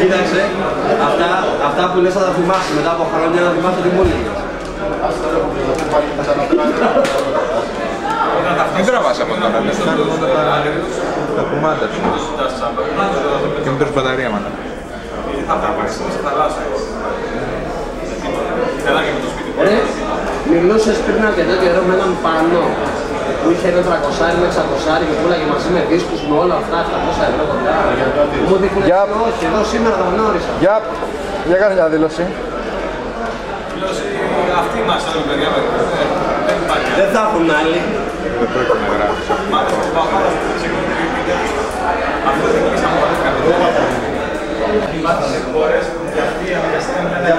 Κοίταξε, αυτά που λες θα τα θυμάσαι μετά από χρόνια να θυμάσαι τι μου έλεγες. Μην τραβάς από τώρα, τα κουμάντα σου. Και μην τρως μπαταρία μετά. Ρε, μιλούσες πριν αρκετό καιρό με έναν Πανό που είχε ένα 300 με 600 και πουλάγε μαζί με δίσκους με όλα αυτά, 700 ευρώ κοντά. Μου δείχνουν όχι, εδώ σήμερα τα γνώρισα. Για κάνε μια δήλωση. Δήλωση αυτή μας εδώ παιδιά. Δεν θα έχουν άλλοι. Δεν πρόκειται να γράψεις. Αυτό δεν κλείσαμε πολύ καλά. Υπάρχουν χώρες και αυτοί αναγκαστικά μετά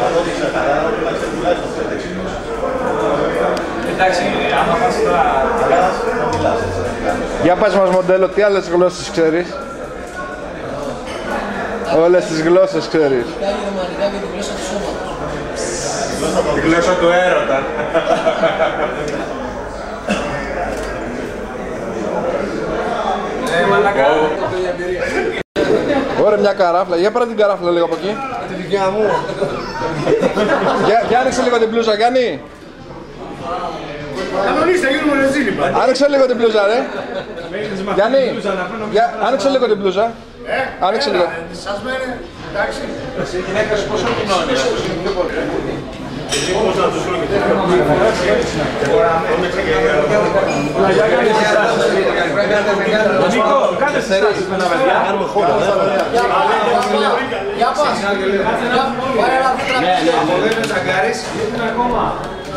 από ό,τι ξεκαρά, τουλάχιστον 5-6. Εντάξει, άμα πας τώρα να μιλάς έτσι. Για πες μας μοντέλο, τι άλλες γλώσσες ξέρεις? Όλες τις γλώσσες ξέρεις. Τη γλώσσα του έρωτα. Ωραία, μια καράφλα. Για πάρε την καράφλα λίγο από εκεί. Τη δικιά μου. Για άνοιξε λίγο την μπλούζα, Γιάννη. Κανονίστε, γίνουμε ρεζίνη πάντα. Άνοιξε λίγο την μπλούζα, ρε. Γιάννη, άνοιξε λίγο την μπλούζα. Άνοιξε λίγο. Σας μένει, εντάξει. Εσύ η γυναίκα σου πόσο κοινώνει, αυτός είναι πιο πολύ. Εσύ όμως να τους λόγετε. Νίκο, κάντε στάσεις με ένα παιδιά. Για πας. Από εδώ είναι ο Τσαγκάρης.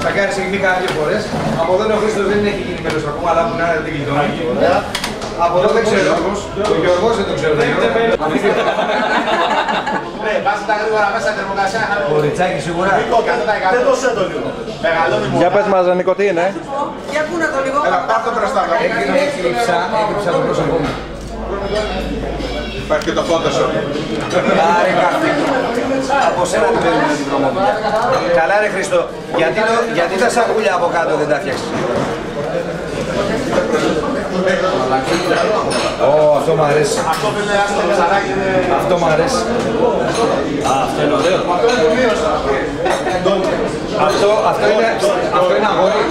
Τσαγκάρης έχει μπει κάνα 2 φορές. Από εδώ είναι ο Χρήστος, δεν έχει γίνει μέλος ακόμα, αλλά που να είναι δεν γλιτώνει. Από εδώ δεν ξέρω. Ο Γιώργος δεν τον ξέρω. Βάζει τα γρήγορα μέσα θερμοκρασία. Ο Ριτσάκης σίγουρα. Δεν το σέτω λίγο. Για πες μας, Νίκο, τι είναι? Για πού να το λίγο. Έλα, πάρ' το μπροστά. Έκρυψα το πρόσωπό μου. Υπάρχει και το Photoshop. Άρε κάτι. Από σένα την παίρνουμε την προμονία. Καλά ρε Χριστό, γιατί τα σακούλια από κάτω δεν τα φτιάξεις? Αυτό μ' αρέσει. Αυτό μ' αρέσει. Αυτό είναι ωραίο. Αυτό είναι αγόρι.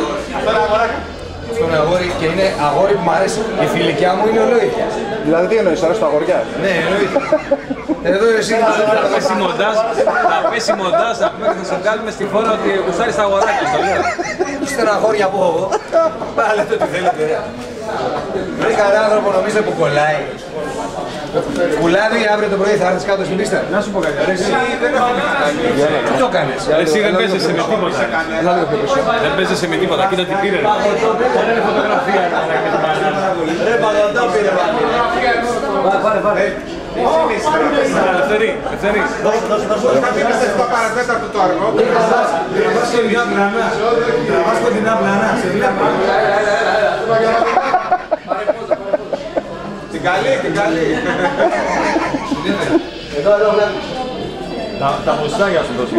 Αυτό είναι αγόρι και είναι αγόρι που μ' αρέσει. Η φιλικιά μου είναι ολόιδια. Δηλαδή τι εννοείς, αρέσει τα αγοριά? Ναι, εννοείται. Εδώ εσύ Θα πέσει μοντάζ, θα πούμε και θα σε βγάλουμε στη χώρα ότι γουστάρεις τα αγοράκια, στο λέω. είστε ένα αγόρια από εγώ. Πάλι λέτε ό,τι θέλετε. Βρήκα έναν άνθρωπο νομίζετε που κολλάει. Κουλάδι, αύριο το πρωί θα έρθεις κάτω στην πίστα. Να σου πω κάτι. Εσύ δεν τι το κάνεις? Εσύ δεν παίζεσαι με τίποτα. Δεν παίζεσαι με τίποτα. Κοίτα τι πήρε. Ωραία φωτογραφία. Ρε παγωτά πήρε. Πάρε. Ελευθερή. Θα μείνεις 7 παρατέταρτο το αργό. Τραβάς κοντινά πλανά. Σε βλέπω. Την καλή. Εδώ τα μουστάκια σου δώσουν.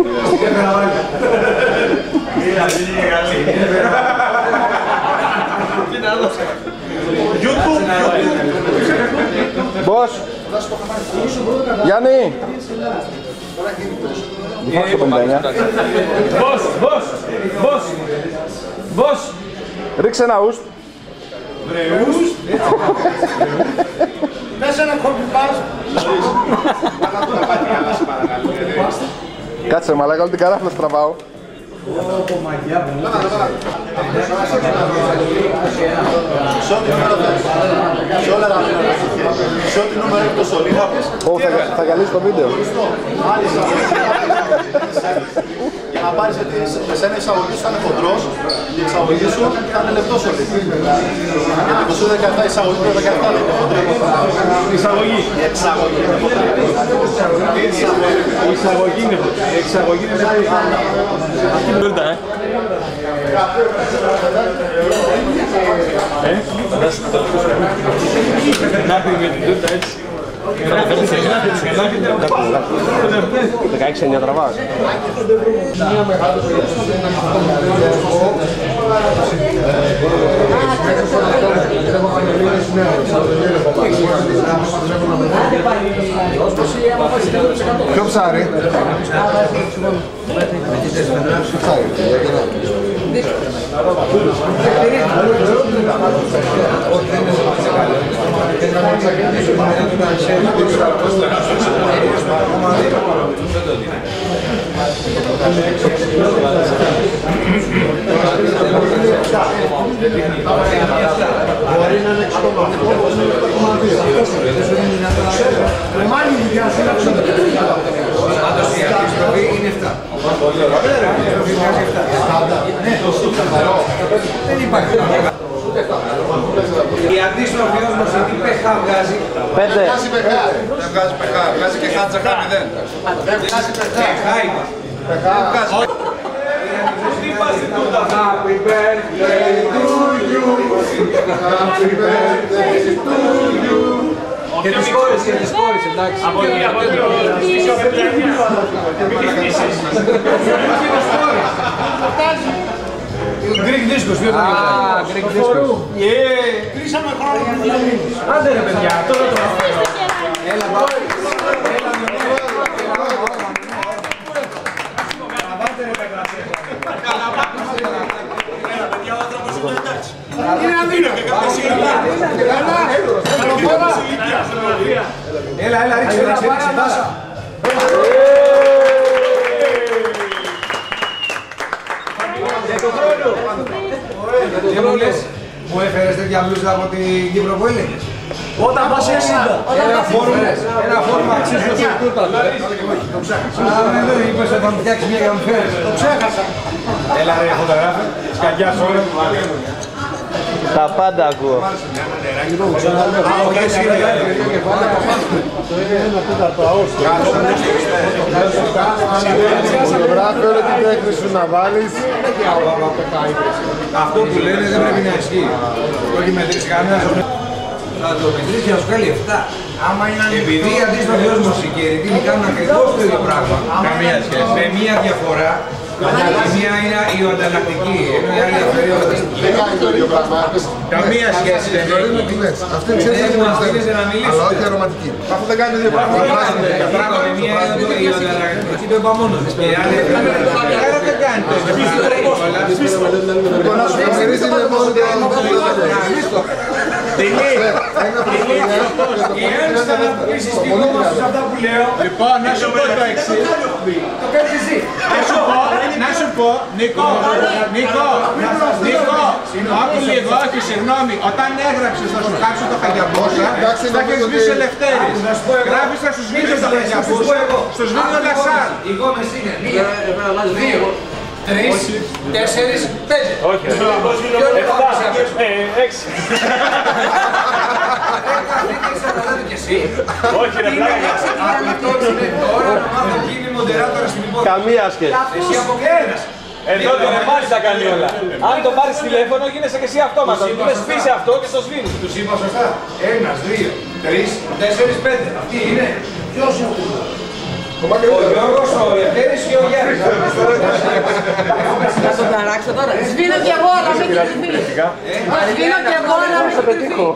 YouTube. Μπος. Γιάννη. Υπάρχει το 59. Μπος. Ρίξε ένα ουστ. Πες ένα κομπιπάζ. Κάτσε μαλάκα, όλη την καράφλα στραβάω. Σε ό,τι νούμερο έχει το σωλήνα. Θα γυαλίσει το βίντεο. Για να πάρεις γιατί εσένα η εισαγωγή σου θα είναι χοντρός και η εξαγωγή σου θα είναι λεπτός σωλήνα. Γιατί το σου 17 εισαγωγή το 17 δεν είναι χοντρή. Εισαγωγή. Η εξαγωγή είναι χοντρή. Η εισαγωγή είναι χοντρή. Η εξαγωγή είναι χοντρή. Αυτή είναι τούρτα, να πει με την τούρτα έτσι. 16-9 τραβάς. Ποιο ψάρι? Μπορεί να είναι 6,2. Πάντως η αντιστροφή είναι 7. Δεν υπάρχει. Η αντίστροφη όμως τι pH βγάζει? 5. Δεν βγάζει pH, βγάζει και χάτσα 0. Δεν βγάζει πεθά. pH είπα. Happy birthday to you. Happy birthday to you. Και τις κόρες, εντάξει. Από εκεί, Greek Discos, ποιος το Α, Greek Discos. Κλείσαμε χρόνο που θα μείνεις. Άντε ρε παιδιά, τώρα το αφήνω. Έλα πάμε. Είναι αδύνατο. Έλα, ρίξε, πάσα. Τι μου λες, μου έφερες τέτοια μπλούζα από την Κύπρο που έλεγες? Όταν πας εσύ. Ένα φόρμα αξίζει όσο τούρτα. Το ψάχασα. Δεν είπες ότι θα μου φτιάξεις μια για να μου φέρεις. Το ξέχασα. Έλα ρε φωτογράφε, σκαγιά σου όλα. Τα πάντα ακούω. Φωτογράφει όλη την τέχνη σου να βάλεις. Αυτό που λένε δεν πρέπει να ισχύει. Το έχει μετρήσει κανένας. Θα το μετρήσει και να σου κάνει 7. Επειδή οι αντίστροφοι όσμωση και οι ρητίνοι κάνουν ακριβώς το ίδιο πράγμα, με μία διαφορά, η μία είναι η ανταλλακτική, ενώ η άλλη αφαιρεί ο αντίστοιχη. Δεν κάνει το ίδιο πράγμα. Καμία σχέση δεν έχει. Αυτή ξέρεις Δεν τι μου είναι αφήνεσαι να μιλήσεις. αλλά όχι αρωματική. Αφού δεν κάνει το ίδιο πράγμα. Η μία είναι η ανταλλακτική, το είπα μόνος της. Και η άλλη άρα δεν κάνει το ίδιο. Λοιπόν, να σου χαρακτηρίζει λοιπόν το Η Ένωση θα αναπτύσσει στοιχεία σε αυτά που λέω. Λοιπόν, να σου πω το εξής. Το κάνεις εσύ. Να σου πω, Νίκο, άκου λίγο, όχι, συγγνώμη, όταν έγραψες θα σου κάψω το Χαγιαμπόσα, θα έχεις βγει σε Λευτέρης. Γράφεις θα σου σβήνει το Χαγιαμπόσα, στο σβήνει ο Λασάρ. Εγώ με σύνε. 2, 3, 4, 5. Όχι, 6. Όχι ρε πλάκα. Αυτός είναι τώρα να μάθω ποιοι είναι οι μοντεράτορες στην υπόθεση. καμία σχέση. Εσύ αποκλίνεις. Εδώ το ρεμάλι τα κάνει όλα. Αν το πάρεις τηλέφωνο γίνεσαι και εσύ αυτόματα. Του λες πείσε αυτό και στο σβήνεις. Τους είπα σωστά. 1, 2, 3, 4, 5. Αυτοί είναι. Ποιος είναι αυτό? Ο Γιώργος, ο Ελευθέρης και ο Γιάννης. Θα τον ταράξω τώρα. Σβήνω κι εγώ, αλλά μην κοιτηθεί. Σβήνω κι εγώ, αλλά μην κοιτηθεί. Τύχο.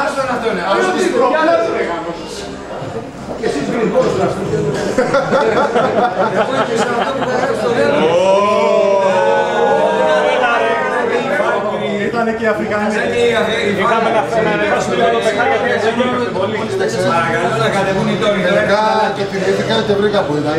Άστον αυτό είναι. Και εσείς μην πώς να αυτό. Εγώ είμαι σε αυτό που θα γράψω στο λέω. Ήτανε και οι Αφρικανοί. Είχαμε να ανεβάσουμε το παιχνίδι γιατί έτσι γίνεται πολύ. Παρακαλώ να κατεβούν οι τόνοι. Τελικά το θυμήθηκα και βρήκα που ήταν.